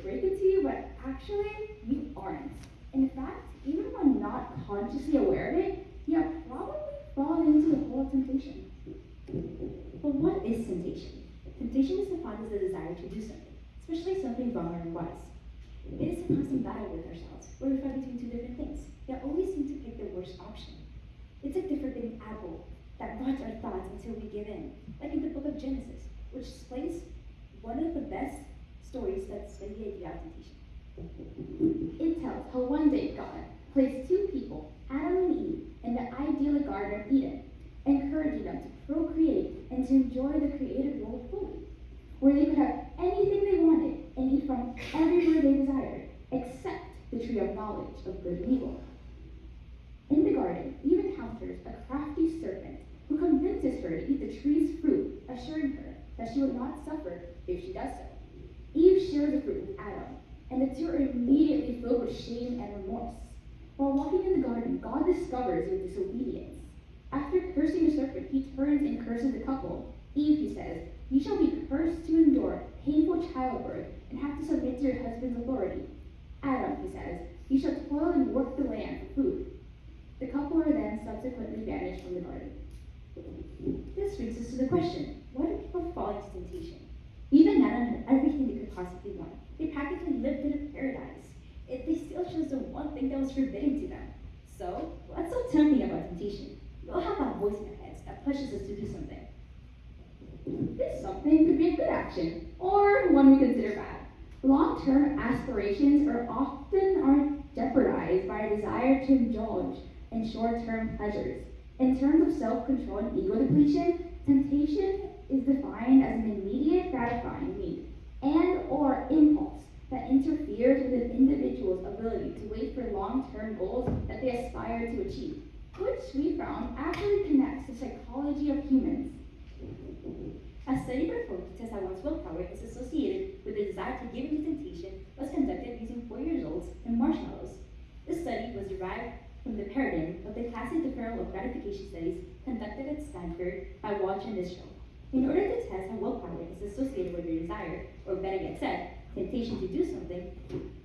break it to you, but actually, you aren't. In fact, even when not consciously aware of it, you have probably fallen into the hole of temptation. But what is temptation? Temptation is defined as the desire to do something, especially something wrong or unwise. It is a constant battle with ourselves, where we fight between two different things, yet always seem to pick the worst option. It's like the forbidden apple that rots our thoughts until we give in, like in the book of Genesis, which displays one of the best stories that displays the idea of temptation. It tells how one day God placed two people, Adam and Eve, in the idyllic Garden of Eden, encouraging them to procreate and to enjoy the created world fully, where they could have anything they wanted and eat from everywhere they desired, except the tree of knowledge of good and evil. In the garden, Eve encounters a crafty serpent who convinces her to eat the tree's fruit, assuring her that she would not suffer if she does so. Eve shares the fruit with Adam, and the two are immediately filled with shame and remorse. While walking in the garden, God discovers their disobedience. After cursing the serpent, he turns and curses the couple. Eve, he says, "You shall be cursed to endure painful childbirth and have to submit to your husband's authority." Adam, he says, "You shall toil and work the land for food." The couple are then subsequently banished from the garden. This brings us to the question, why do people fall into temptation? Even Adam had everything they could possibly want. They practically lived in a paradise. They still chose the one thing that was forbidden to them. So, what's so tempting about temptation? We all have that voice in our heads that pushes us to do something. This something could be a good action, or one we consider bad. Long-term aspirations are often jeopardized by a desire to indulge in short-term pleasures. In terms of self-control and ego depletion, temptation is defined as an immediate gratifying need and or impulse that interferes with an individual's ability to wait for long-term goals that they aspire to achieve, which we found actually connects the psychology of humans. A study performed to test how one's willpower is associated with the desire to give into temptation was conducted using 4-year-olds and marshmallows. This study was derived from the paradigm of the classic deferral of gratification studies conducted at Stanford by Walsh and Disraeli. In order to test how willpower is associated with your desire, or better yet said, temptation to do something,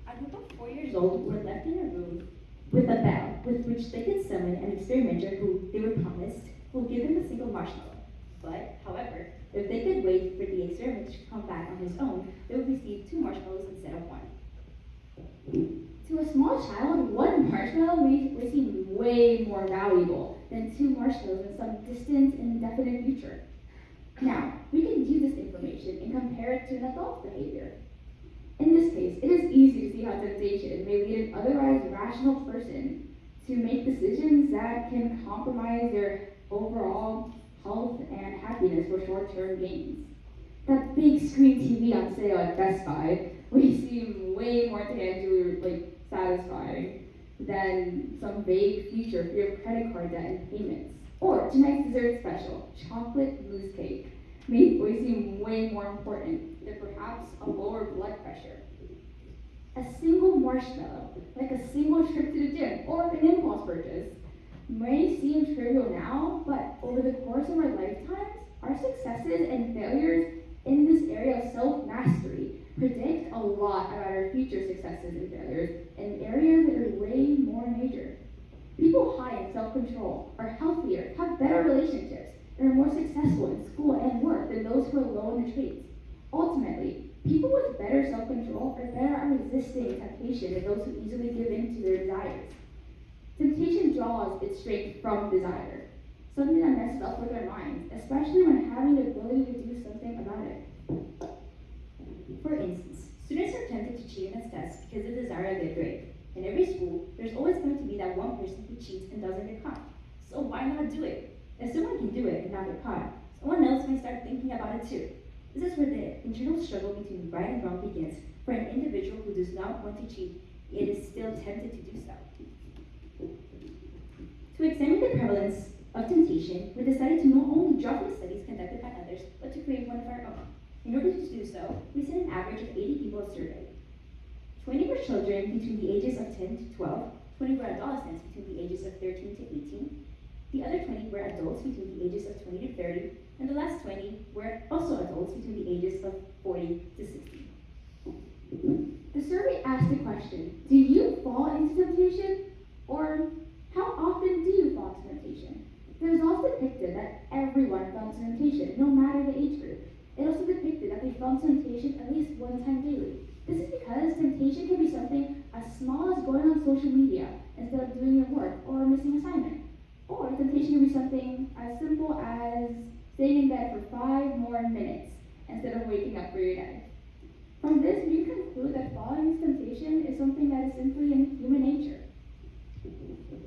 a group of 4-year-olds were left in a room with a bell with which they could summon an experimenter who they were promised would give them a single marshmallow. But, however, if they could wait for the experimenter to come back on his own, they would receive 2 marshmallows instead of 1. To a small child, 1 marshmallow may seem way more valuable than 2 marshmallows in some distant, indefinite future. Now, we can use this information and compare it to an adult's behavior. In this case, it is easy to see how temptation may lead an otherwise rational person to make decisions that can compromise their overall health and happiness for short-term gains. That big screen TV on sale at Best Buy may seem way more tangibly satisfying than some vague future for your credit card debt and payments. Or tonight's dessert special, chocolate mousse cake, may seem way more important than perhaps a lower blood pressure. A single marshmallow, like a single trip to the gym or an impulse purchase, may seem trivial now, but over the course of our lifetimes, our successes and failures in this area of self-mastery predict a lot about our future successes and failures in areas that are way more major. People high in self-control are healthier, have better relationships, and are more successful in school and work than those who are low in the traits. Ultimately, people with better self-control are better at resisting temptation than those who easily give in to their desires. Temptation draws its strength from desire, something that messes up with our minds, especially when having the ability to do something about it. For instance, students are tempted to cheat on tests because they desire a good grade. In every school, there's always going to be that one person who cheats and doesn't get caught. So why not do it? If someone can do it and not get caught, someone else might start thinking about it too. This is where the internal struggle between right and wrong begins for an individual who does not want to cheat, yet is still tempted to do so. To examine the prevalence of temptation, we decided to not only draw from studies conducted by others, but to create one of our own. In order to do so, we sent an average of 80 people surveyed. 20 were children between the ages of 10 to 12, 20 were adolescents between the ages of 13 to 18, the other 20 were adults between the ages of 20 to 30, and the last 20 were also adults between the ages of 40 to 60. The survey asked the question, do you fall into temptation? Or how often do you fall into temptation? The results depicted that everyone fell into temptation, no matter the age group. It also depicted that they fell into temptation at least one time daily. This is because temptation can be something as small as going on social media instead of doing your work or missing assignment. Or temptation can be something as simple as staying in bed for 5 more minutes instead of waking up for your day. From this, we can conclude that falling into temptation is something that is simply in human nature.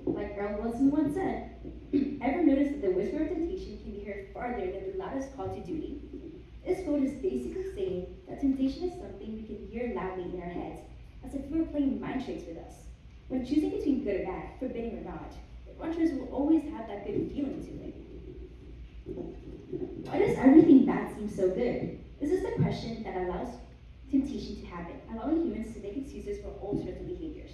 Like Earl Wilson once said, ever notice that the whisper of temptation can be heard farther than the loudest call to duty? This quote is basically saying that temptation is something we can hear loudly in our heads, as if we were playing mind tricks with us. When choosing between good or bad, forbidden or not, the watchers will always have that good feeling to it. Why does everything bad seem so good? This is the question that allows temptation to happen, allowing humans to make excuses for all sorts of behaviors.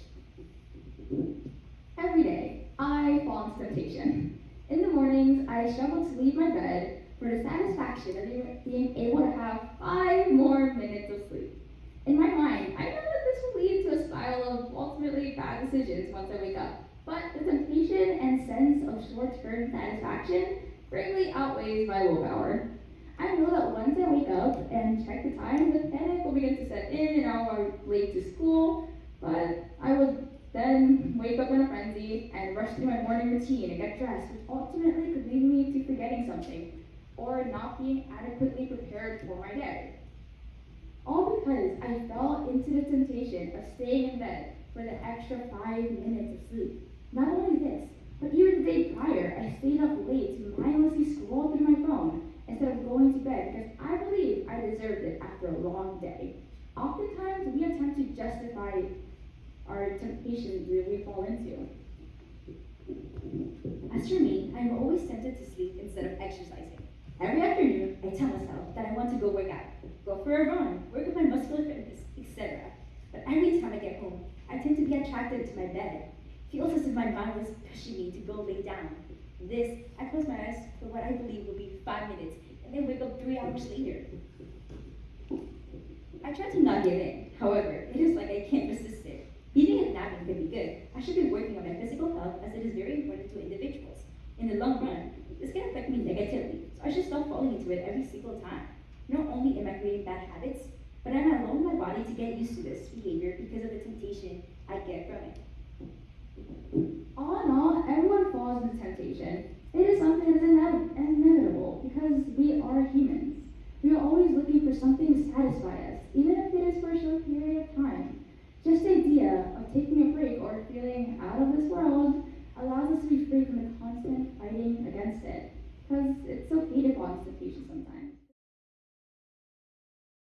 Every day, I fall into temptation. In the mornings, I struggle to leave my bed for the satisfaction of being able to have 5 more minutes of sleep. In my mind, I know that this will lead to a spiral of ultimately bad decisions once I wake up, but the temptation and sense of short-term satisfaction greatly outweighs my willpower. I know that once I wake up and check the time, the panic will begin to set in and I'll be late to school, but I would then wake up in a frenzy and rush through my morning routine and get dressed, which ultimately could lead me to forgetting something or not being adequately prepared for my day. All because I fell into the temptation of staying in bed for the extra 5 minutes of sleep. Not only this, but even the day prior, I stayed up late to mindlessly scroll through my phone instead of going to bed because I believed I deserved it after a long day. Oftentimes, we attempt to justify our temptations that we fall into. As for me, I am always tempted to sleep instead of exercising. Every afternoon, I tell myself that I want to go work out, go for a run, work on my muscular fitness, etc. But every time I get home, I tend to be attracted to my bed. Feels as if my mind was pushing me to go lay down. This, I close my eyes for what I believe will be 5 minutes, and then wake up 3 hours later. I try to not give in. However, it is like I can't resist it. Eating and napping can be good. I should be working on my physical health as it is very important to individuals. In the long run, this can affect me negatively, so I should stop falling into it every single time. Not only am I creating bad habits, but I'm allowing my body to get used to this behavior because of the temptation I get from it. All in all, everyone falls into temptation. It is something that is inevitable because we are humans. We are always looking for something to satisfy us, even if it is for a short period of time. Just the idea of taking a break or feeling out of this world allows us to be free from the constant fighting against it, because it's okay to fall into temptation sometimes.